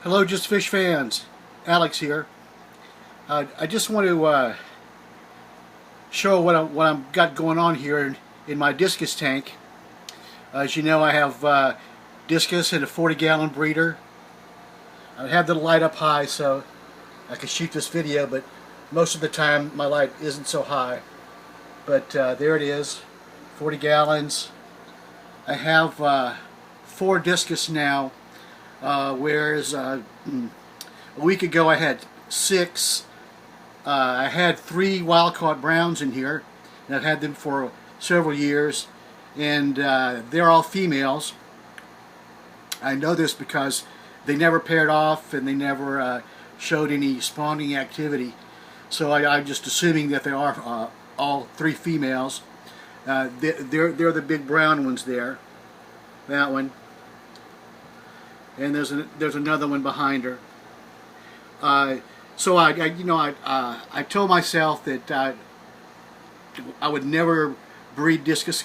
Hello, Just Fish fans. Alex here. I just want to show what I'm got going on here in my discus tank. As you know, I have discus in a 40-gallon breeder. I have the light up high so I can shoot this video, but most of the time my light isn't so high. But there it is, 40 gallons. I have 4 discus now. Whereas a week ago I had 6. I had 3 wild-caught browns in here, and I've had them for several years, and they're all females. I know this because they never paired off and they never showed any spawning activity, so I'm just assuming that they are all 3 females. They're the big brown ones there. That one. And there's another one behind her. So I told myself that I would never breed discus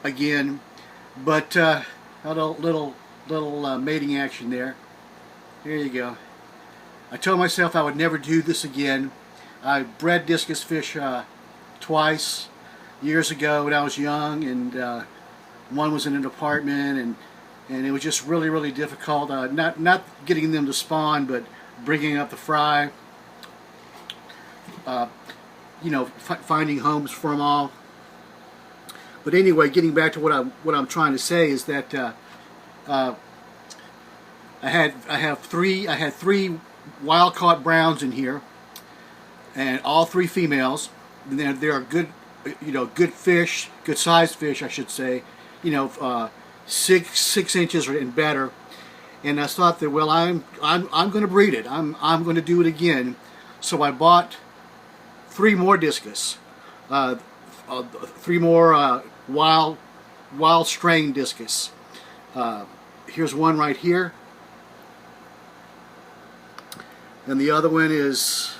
again, but had a little mating action there. There you go. I told myself I would never do this again. I bred discus fish twice years ago when I was young, and one was in an apartment, and it was just really difficult. Not getting them to spawn, but bringing up the fry. Finding homes for them all. But anyway, getting back to what I'm trying to say is that I had 3 wild-caught browns in here, and all 3 females. And they are good, good fish, good sized fish, I should say. 6 inches and better, and I thought that, well, I'm going to breed it. I'm going to do it again. So I bought 3 more discus, 3 more wild strain discus. Here's one right here, and the other one is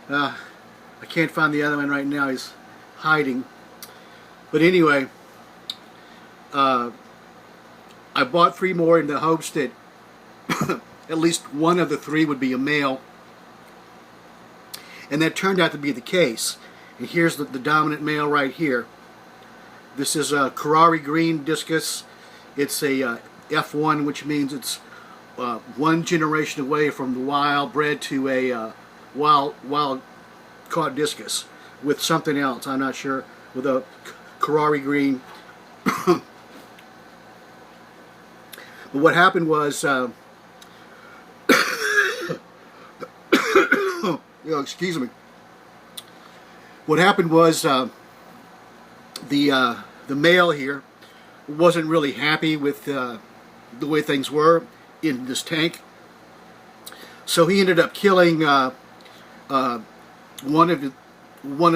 I can't find the other one right now. He's hiding. But anyway, I bought 3 more in the hopes that at least one of the 3 would be a male, and that turned out to be the case. And here's the dominant male right here. This is a Curai Green discus. It's a F1, which means it's 1 generation away from the wild bred to a wild caught discus with something else. I'm not sure, with a Curai Green. But what happened was, excuse me. What happened was the male here wasn't really happy with the way things were in this tank, so he ended up killing one of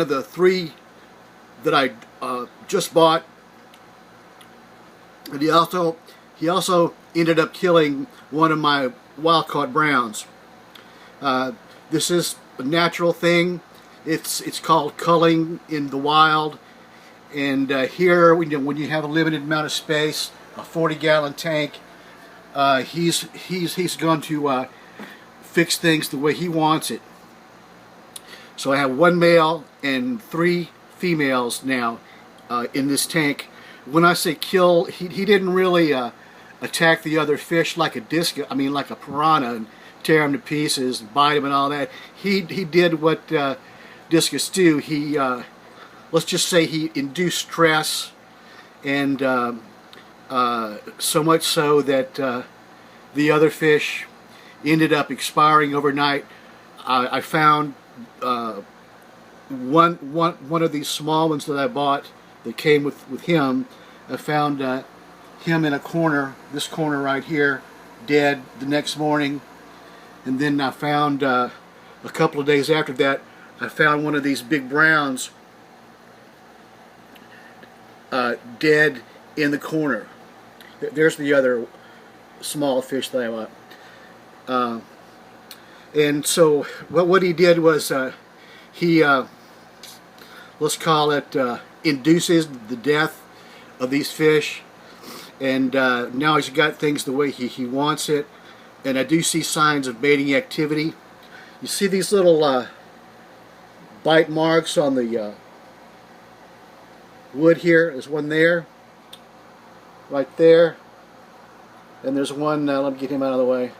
the 3 that I just bought, and he also ended up killing one of my wild-caught browns. This is a natural thing. It's called culling in the wild, and here, when you have a limited amount of space, a 40-gallon tank, he's going to fix things the way he wants it. So I have 1 male and 3 females now in this tank. When I say kill, he didn't really attack the other fish like a discus, like a piranha, and tear them to pieces, and bite them and all that. He did what discus do. He let's just say he induced stress, and so much so that the other fish ended up expiring overnight. I found one of these small ones that I bought that came with him. I found him in a corner, this corner right here, dead the next morning. And then I found, a couple of days after that, I found one of these big browns dead in the corner. There's the other small fish that I bought. And so what he did was he, let's call it, induces the death of these fish, and now he's got things the way he wants it, and I do see signs of mating activity. You see these little bite marks on the wood here. There's one there, right there, and there's one, let me get him out of the way.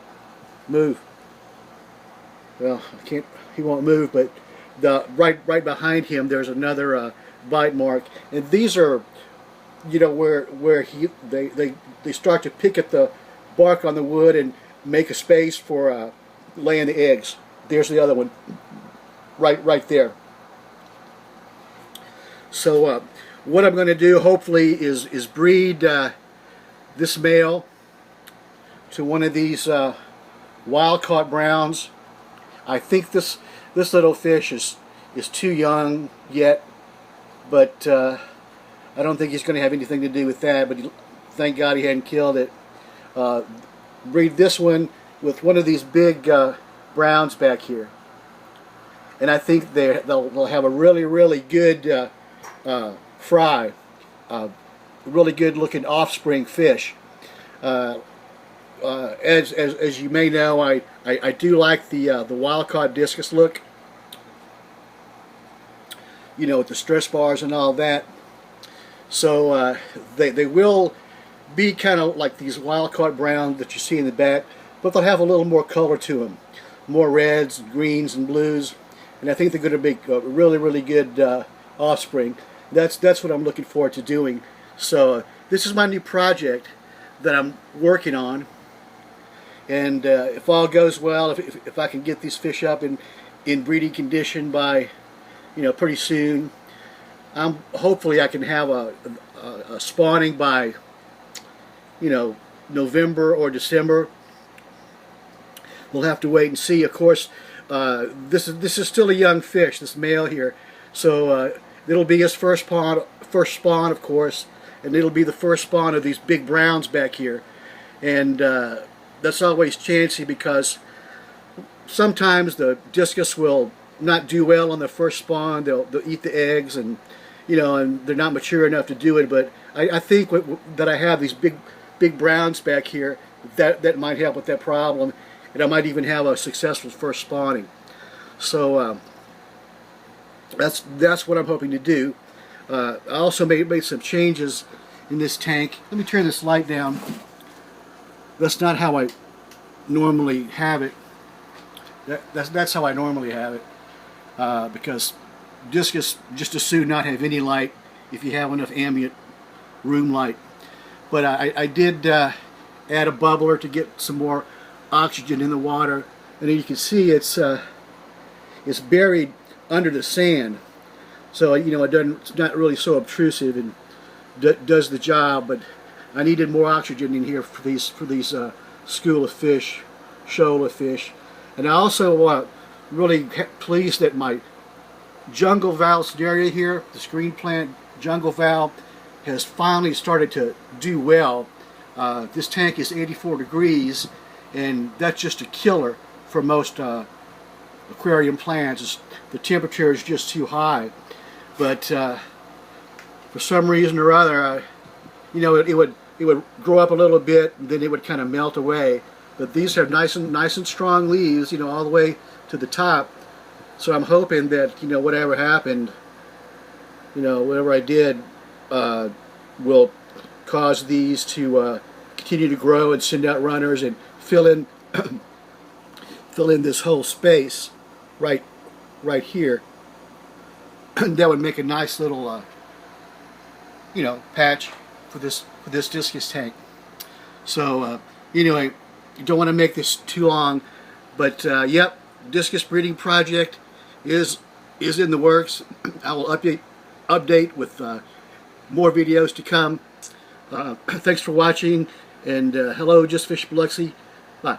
Move. Well, I can't, he won't move, but the right behind him there's another bite mark, and these are, you know, where they start to pick at the bark on the wood and make a space for laying the eggs. There's the other one, right there. So what I'm going to do, hopefully, is breed this male to one of these wild-caught browns. I think this little fish is too young yet, but I don't think he's going to have anything to do with that. But thank God he hadn't killed it. Breed this one with one of these big browns back here, and I think they'll have a really good fry, really good looking offspring fish. As you may know, I do like the wild-caught discus look, you know, with the stress bars and all that. So they will be kind of like these wild-caught browns that you see in the back, but they'll have a little more color to them, more reds, greens, and blues, and I think they're going to be really good offspring. That's what I'm looking forward to doing. So this is my new project that I'm working on, and if all goes well, if I can get these fish up in breeding condition by, you know, pretty soon, hopefully I can have a spawning by, you know, November or December. We'll have to wait and see. Of course, this is still a young fish, this male here, so it'll be his first spawn, of course, and it'll be the first spawn of these big browns back here, and that's always chancy because sometimes the discus will not do well on the first spawn. They'll eat the eggs, and you know, and they're not mature enough to do it. But I think that I have these big browns back here that might help with that problem, and I might even have a successful first spawning. So that's what I'm hoping to do. I also made some changes in this tank. Let me turn this light down. That's not how I normally have it. That's how I normally have it, because discus just as soon not have any light if you have enough ambient room light. But I did add a bubbler to get some more oxygen in the water, and then you can see it's buried under the sand, so you know it's not really so obtrusive and does the job. But I needed more oxygen in here for these school of fish, shoal of fish. And I also really pleased that my jungle valve scenario here, the screen plant jungle valve, has finally started to do well. This tank is 84 degrees, and that's just a killer for most aquarium plants. The temperature is just too high. But for some reason or other, you know, it would grow up a little bit, and then it would kind of melt away. But these have nice and strong leaves, you know, all the way to the top. So I'm hoping that, you know, whatever happened, you know, whatever I did, will cause these to continue to grow and send out runners and fill in this whole space right here. That would make a nice little, you know, patch for this discus tank. So anyway, you don't want to make this too long, but yep, discus breeding project is in the works. I will update with more videos to come. Thanks for watching, and hello, Just Fish Biloxi. Bye.